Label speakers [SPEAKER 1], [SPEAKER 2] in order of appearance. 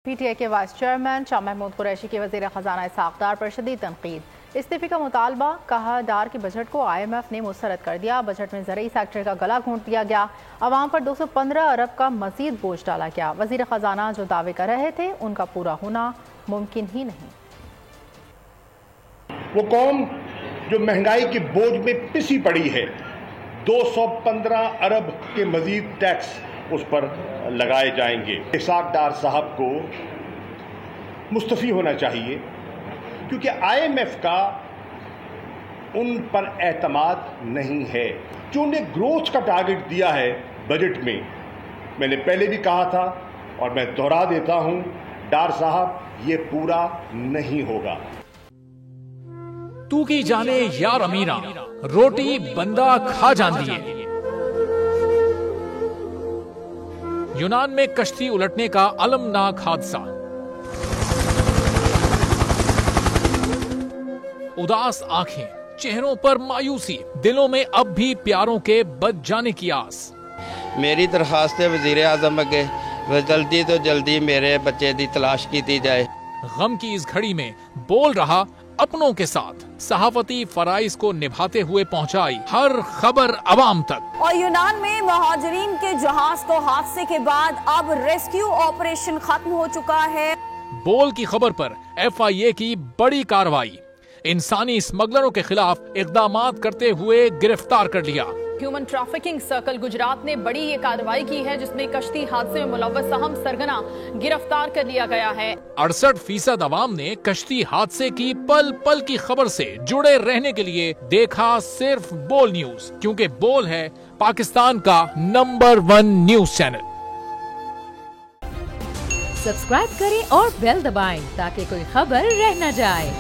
[SPEAKER 1] PTI के vice chairman Shah Mahmood Qureshi की वज़ीर ख़जाना इसहाक़ डार पर शदीद तनकीद। इस्तीफ़े का मुतालबा, कहा डार के बजट को IMF ने मुस्तरद कर दिया। बजट में ज़रूरी सेक्टर का गला घोंट दिया गया। अवाम पर 215 अरब का मज़ीद बोझ डाला गया। वज़ीर ख़जाना जो दावे कर रहे थे उनका पूरा होना मुमकिन ही नहीं।
[SPEAKER 2] वो कौम जो महंगाई के बोझ में पिसी पड़ी है, 215 अरब के मजीद टैक्स उस पर लगाए जाएंगे। इसहाक़ डार साहब को मुस्तफ़ी होना चाहिए, क्योंकि IMF का उन पर एतमाद नहीं है। जो उन्हें ग्रोथ का टारगेट दिया है बजट में, मैंने पहले भी कहा था और मैं दोहरा देता हूं, डार साहब ये पूरा नहीं होगा।
[SPEAKER 3] तू की जाने यार अमीरा, रोटी बंदा खा जाती है। यूनान में कश्ती उलटने का अलमनाक हादसा। उदास आंखें, चेहरों पर मायूसी, दिलों में अब भी प्यारों के बच जाने की आस।
[SPEAKER 4] मेरी दरखास्त है वजीर आजम अगे, जल्दी तो जल्दी मेरे बच्चे की तलाश की जाए।
[SPEAKER 3] गम की इस घड़ी में बोल रहा अपनों के साथ, सहाफती फराइज को निभाते हुए पहुंचाई हर खबर अवाम तक।
[SPEAKER 5] और यूनान में महाजरीन के जहाज को हादसे के बाद अब रेस्क्यू ऑपरेशन खत्म हो चुका है।
[SPEAKER 3] बोल की खबर पर FIA की बड़ी कार्रवाई, इंसानी स्मगलरों के खिलाफ इक़दामात करते हुए गिरफ्तार कर लिया।
[SPEAKER 6] ह्यूमन ट्रैफिकिंग सर्कल गुजरात ने बड़ी ये कार्रवाई की है, जिसमें कश्ती हादसे में मुलव्वस अहम सरगना गिरफ्तार कर लिया गया है।
[SPEAKER 3] 68% अवाम ने कश्ती हादसे की पल पल की खबर से जुड़े रहने के लिए देखा सिर्फ बोल न्यूज, क्योंकि बोल है पाकिस्तान का नंबर 1 न्यूज चैनल।
[SPEAKER 7] सब्सक्राइब करें और बेल दबाएं ताकि कोई खबर रह न जाए।